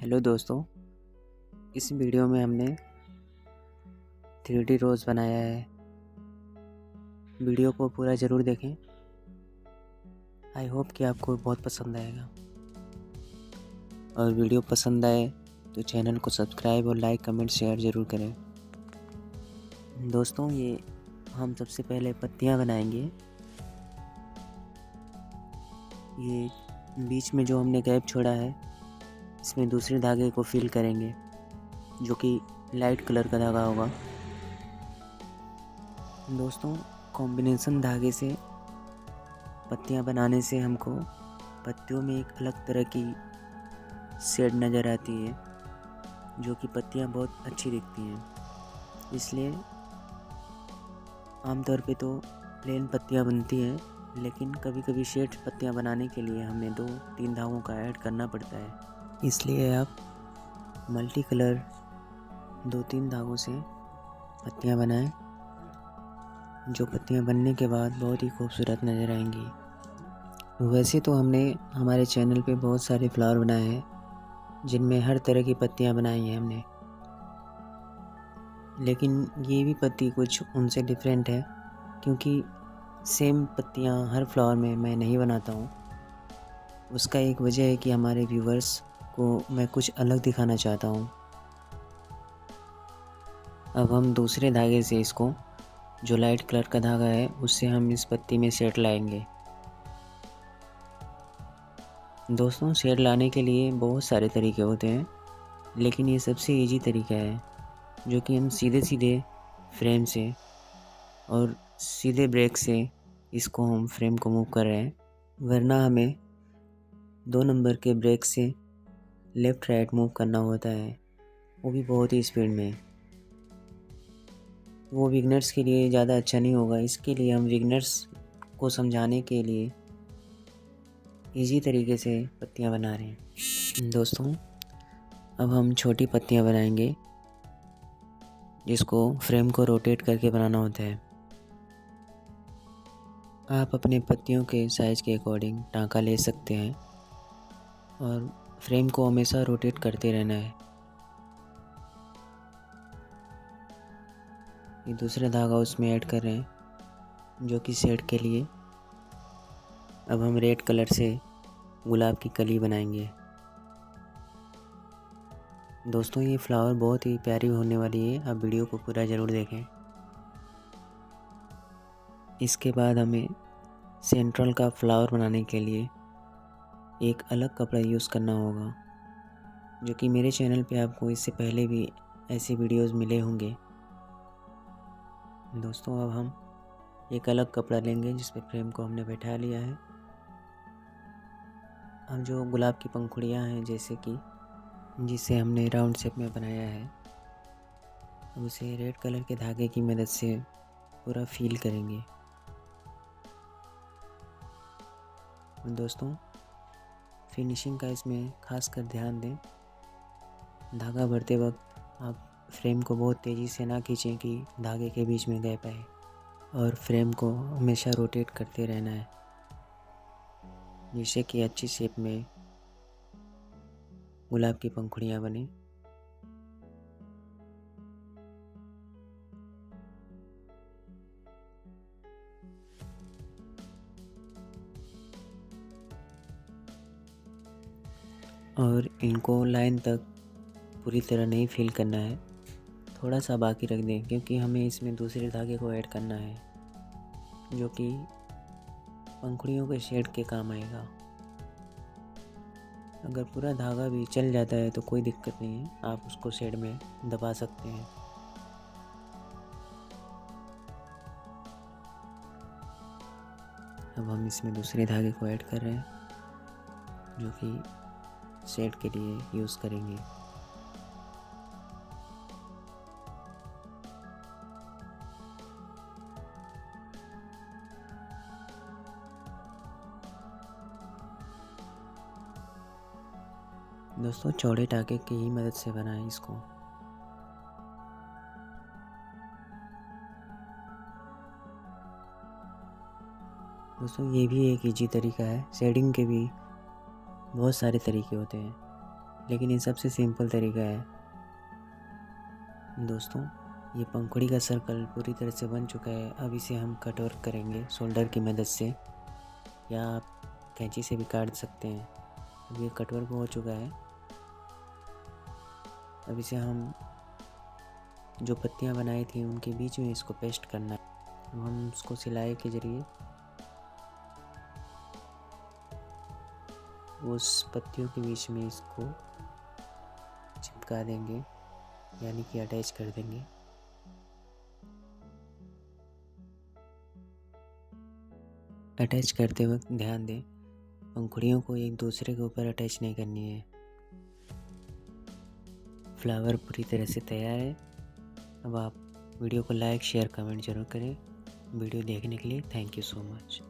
Hello दोस्तों, इस video में हमने 3D रोज़ बनाया है। वीडियो को पूरा ज़रूर देखें। आई होप कि आपको बहुत पसंद आएगा और वीडियो पसंद आए तो चैनल को सब्सक्राइब और लाइक कमेंट शेयर ज़रूर करें। दोस्तों, ये हम सबसे पहले पत्तियां बनाएंगे। ये बीच में जो हमने गैप छोड़ा है, इसमें दूसरे धागे को फिल करेंगे जो कि लाइट कलर का धागा होगा। दोस्तों, कॉम्बिनेशन धागे से पत्तियां बनाने से हमको पत्तियों में एक अलग तरह की शेड नज़र आती है, जो कि पत्तियां बहुत अच्छी दिखती हैं। इसलिए आमतौर पे तो प्लेन पत्तियां बनती हैं, लेकिन कभी कभी शेड पत्तियां बनाने के लिए हमें 2-3 धागों का ऐड करना पड़ता है। इसलिए आप मल्टी कलर 2-3 धागों से पत्तियां बनाएं, जो पत्तियां बनने के बाद बहुत ही खूबसूरत नज़र आएंगी। वैसे तो हमने हमारे चैनल पे बहुत सारे फ्लावर बनाए हैं, जिनमें हर तरह की पत्तियां बनाई हैं हमने, लेकिन ये भी पत्ती कुछ उनसे डिफरेंट है, क्योंकि सेम पत्तियां हर फ्लावर में मैं नहीं बनाता हूँ। उसका एक वजह है कि हमारे व्यूवर्स को मैं कुछ अलग दिखाना चाहता हूँ। अब हम दूसरे धागे से इसको, जो लाइट कलर का धागा है, उससे हम इस पत्ती में शेड लाएंगे। दोस्तों, शेड लाने के लिए बहुत सारे तरीके होते हैं, लेकिन ये सबसे इजी तरीका है, जो कि हम सीधे सीधे फ्रेम से और सीधे ब्रेक से इसको हम फ्रेम को मूव कर रहे हैं। वरना हमें 2 नंबर के ब्रेक से लेफ़्ट राइट मूव करना होता है, वो भी बहुत ही स्पीड में। वो बिगनर्स के लिए ज़्यादा अच्छा नहीं होगा। इसके लिए हम बिगनर्स को समझाने के लिए इजी तरीके से पत्तियां बना रहे हैं। दोस्तों, अब हम छोटी पत्तियां बनाएंगे, जिसको फ्रेम को रोटेट करके बनाना होता है। आप अपने पत्तियों के साइज़ के अकॉर्डिंग टाँका ले सकते हैं और फ्रेम को हमेशा रोटेट करते रहना है। ये दूसरा धागा उसमें ऐड कर रहे हैं, जो कि शेड के लिए। अब हम रेड कलर से गुलाब की कली बनाएंगे। दोस्तों, ये फ्लावर बहुत ही प्यारी होने वाली है, आप वीडियो को पूरा ज़रूर देखें। इसके बाद हमें सेंट्रल का फ्लावर बनाने के लिए एक अलग कपड़ा यूज़ करना होगा, जो कि मेरे चैनल पे आपको इससे पहले भी ऐसे वीडियोस मिले होंगे। दोस्तों, अब हम एक अलग कपड़ा लेंगे, जिस पे फ्रेम को हमने बैठा लिया है। अब जो गुलाब की पंखुड़ियाँ हैं, जैसे कि जिसे हमने राउंड शेप में बनाया है, अब उसे रेड कलर के धागे की मदद से पूरा फील करेंगे। दोस्तों, फिनिशिंग का इसमें खासकर ध्यान दें। धागा भरते वक्त आप फ्रेम को बहुत तेज़ी से ना खींचें कि धागे के बीच में गैप आए, और फ्रेम को हमेशा रोटेट करते रहना है, जिससे कि अच्छी शेप में गुलाब की पंखुड़ियाँ बने। और इनको लाइन तक पूरी तरह नहीं फिल करना है, थोड़ा सा बाकी रख दें, क्योंकि हमें इसमें दूसरे धागे को ऐड करना है, जो कि पंखुड़ियों के शेड के काम आएगा। अगर पूरा धागा भी चल जाता है तो कोई दिक्कत नहीं है, आप उसको शेड में दबा सकते हैं। अब हम इसमें दूसरे धागे को ऐड कर रहे हैं, जो कि शेड के लिए यूज़ करेंगे। दोस्तों, चौड़े टाके की ही मदद से बनाएं इसको। दोस्तों, ये भी एक इजी तरीका है। शेडिंग के भी बहुत सारे तरीके होते हैं, लेकिन ये सबसे सिंपल तरीका है। दोस्तों, ये पंखुड़ी का सर्कल पूरी तरह से बन चुका है। अब इसे हम कट वर्क करेंगे शोल्डर की मदद से, या आप कैंची से भी काट सकते हैं। अब ये कट वर्क हो चुका है। अब इसे हम जो पत्तियां बनाई थी उनके बीच में इसको पेस्ट करना है। अब हम उसको सिलाई के ज़रिए उस पत्तियों के बीच में इसको चिपका देंगे, यानी कि अटैच कर देंगे। अटैच करते वक्त ध्यान दें, पंखुड़ियों को एक दूसरे के ऊपर अटैच नहीं करनी है। फ्लावर पूरी तरह से तैयार है। अब आप वीडियो को लाइक, शेयर, कमेंट जरूर करें। वीडियो देखने के लिए थैंक यू सो मच।